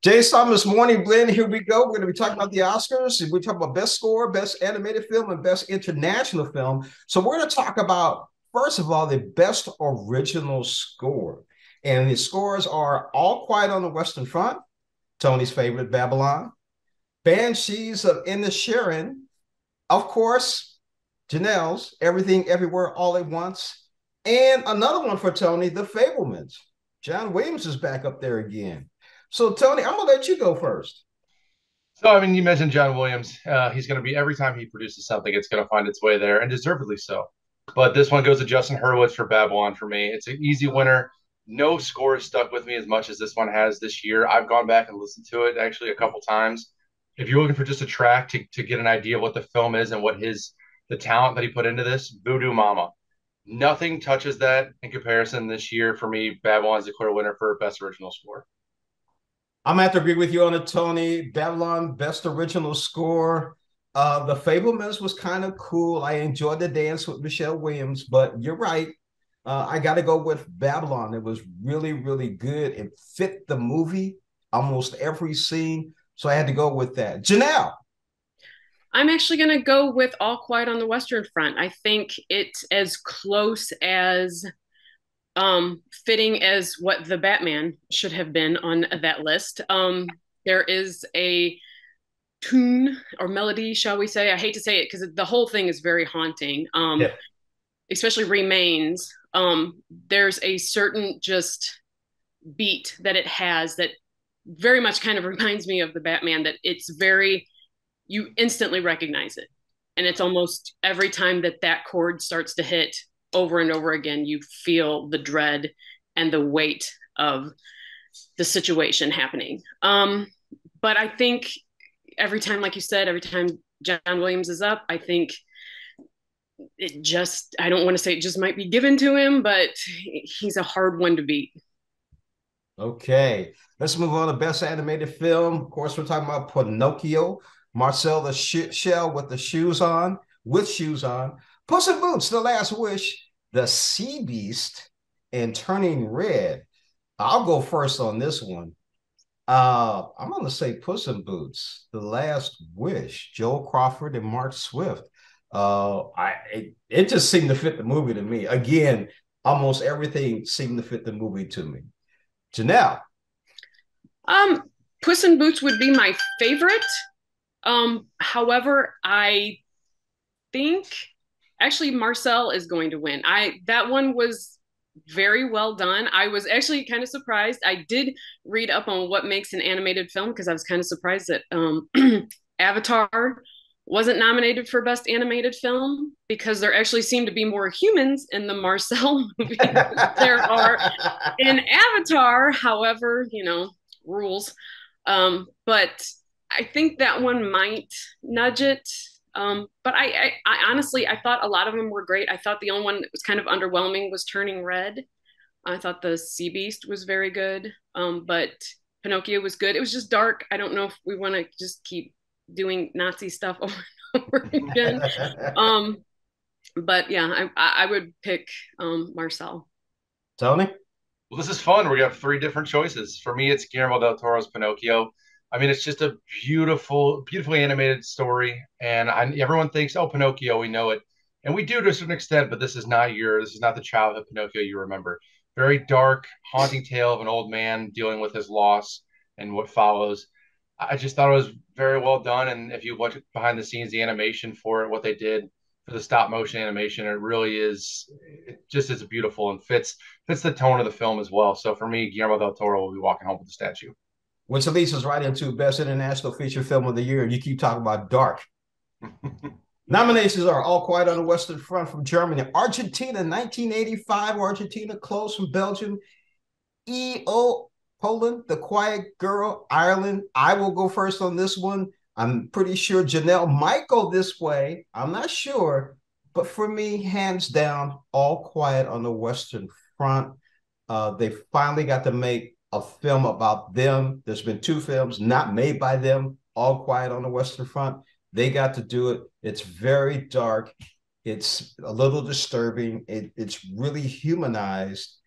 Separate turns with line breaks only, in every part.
Jay Thomas Morning Blend. Here we go. We're going to be talking about the Oscars. We talk about best score, best animated film, and best international film. So we're going to talk about first of all the best original score, and the scores are All Quiet on the Western Front, Tony's favorite, Babylon, Banshees of Inisherin, of course, Janelle's Everything Everywhere All at Once, and another one for Tony, The Fablemans. John Williams is back up there again. So, Tony, I'm going to let you go first.
You mentioned John Williams. He's going to be every time he produces something, it's going to find its way there, and deservedly so. But this one goes to Justin Hurwitz for Babylon for me. It's an easy winner. No score has stuck with me as much as this one has this year. I've gone back and listened to it actually a couple times. If you're looking for just a track to get an idea of what the film is and what the talent that he put into this, Voodoo Mama. Nothing touches that in comparison this year for me. Babylon's the clear winner for best original score.
I'm going to have to agree with you on it, Tony. Babylon, best original score. The Fablemans was kind of cool. I enjoyed the dance with Michelle Williams, but you're right. I got to go with Babylon. It was really, really good. It fit the movie, almost every scene. So I had to go with that. Janelle.
I'm actually going to go with All Quiet on the Western Front. I think it's as close as fitting as what the Batman should have been on that list. There is a tune or melody, shall we say? I hate to say it because the whole thing is very haunting.
Yeah.
Especially Remains. There's a certain just beat that it has that very much kind of reminds me of the Batman. That it's very you instantly recognize it. And it's almost every time that chord starts to hit over and over again, you feel the dread and the weight of the situation happening. But I think every time, like you said, every time John Williams is up, I think I don't want to say it just might be given to him, but he's a hard one to beat.
Okay. Let's move on to best animated film. Of course, we're talking about Pinocchio. Marcel the Shell with the shoes on, with shoes on. Puss in Boots, The Last Wish, The Sea Beast, and Turning Red. I'll go first on this one. I'm going to say Puss in Boots, The Last Wish, Joel Crawford and Mark Swift. It just seemed to fit the movie to me. Again, almost everything seemed to fit the movie to me. Janelle.
Um, Puss in Boots would be my favorite. However, I think actually Marcel is going to win. I That one was very well done. I was actually kind of surprised. I did read up on what makes an animated film because I was kind of surprised that Avatar wasn't nominated for best animated film because there actually seemed to be more humans in the Marcel movie than there are in Avatar. However, rules. But I think that one might nudge it. But I honestly, I thought a lot of them were great. I thought the only one that was kind of underwhelming was Turning Red. I thought the Sea Beast was very good. But Pinocchio was good. It was just dark. I don't know if we want to just keep doing Nazi stuff over and over again. But yeah, I would pick Marcel.
Tony?
Well, this is fun. We have three different choices. For me, it's Guillermo del Toro's Pinocchio. I mean, it's just a beautifully animated story, and everyone thinks, "Oh, Pinocchio, we know it," and we do to a certain extent. But this is not the childhood Pinocchio you remember. Very dark, haunting tale of an old man dealing with his loss and what follows. I just thought it was very well done, and if you watch behind the scenes, the animation for it, what they did for the stop motion animation, it really is. It just is beautiful and fits the tone of the film as well. So for me, Guillermo del Toro will be walking home with the statue.
Which leads us right into Best International Feature Film of the Year. You keep talking about dark. Nominations are All Quiet on the Western Front from Germany, Argentina, 1985, Argentina, Close from Belgium, EO, Poland, The Quiet Girl, Ireland. I will go first on this one. I'm pretty sure Janelle might go this way. I'm not sure. But for me, hands down, All Quiet on the Western Front. They finally got to make a film about them. There's been two films not made by them, All Quiet on the Western Front. They got to do it. It's very dark. It's a little disturbing. It's really humanized.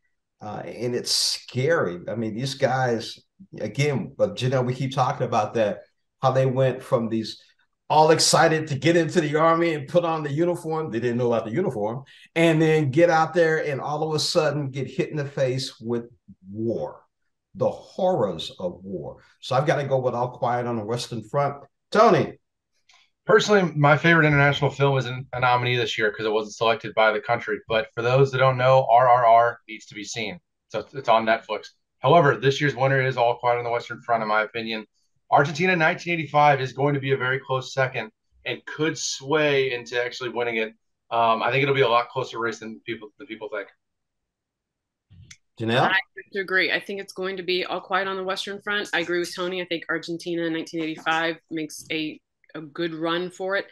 and it's scary. I mean, these guys, again, but Janelle, we keep talking about that, how they went from these all excited to get into the army and put on the uniform. They didn't know about the uniform, and then get out there and all of a sudden get hit in the face with war, the horrors of war. So I've got to go with All Quiet on the Western Front. Tony.
Personally, my favorite international film is a nominee this year because it wasn't selected by the country. But for those that don't know, RRR needs to be seen. So it's on Netflix. However, this year's winner is All Quiet on the Western Front, in my opinion. Argentina 1985 is going to be a very close second and could sway into actually winning it. I think it'll be a lot closer race than people think.
Janelle?
I have to agree. I think it's going to be All Quiet on the Western Front. I agree with Tony. I think Argentina in 1985 makes a good run for it.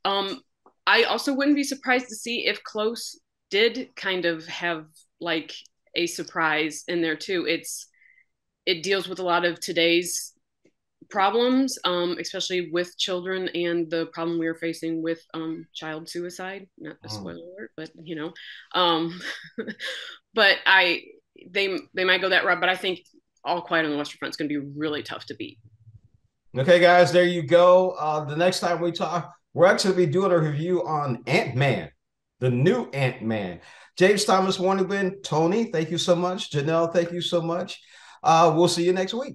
I also wouldn't be surprised to see if Close did kind of have like a surprise in there too. It deals with a lot of today's problems, especially with children and the problem we are facing with child suicide. Not a spoiler alert, but you know, but they might go that route. But I think All Quiet on the Western Front is going to be really tough to beat.
Okay, guys, there you go. The next time we talk, we're actually be doing a review on Ant-Man, the new Ant-Man. James Thomas Warningben, Tony, thank you so much. Janelle, thank you so much. We'll see you next week.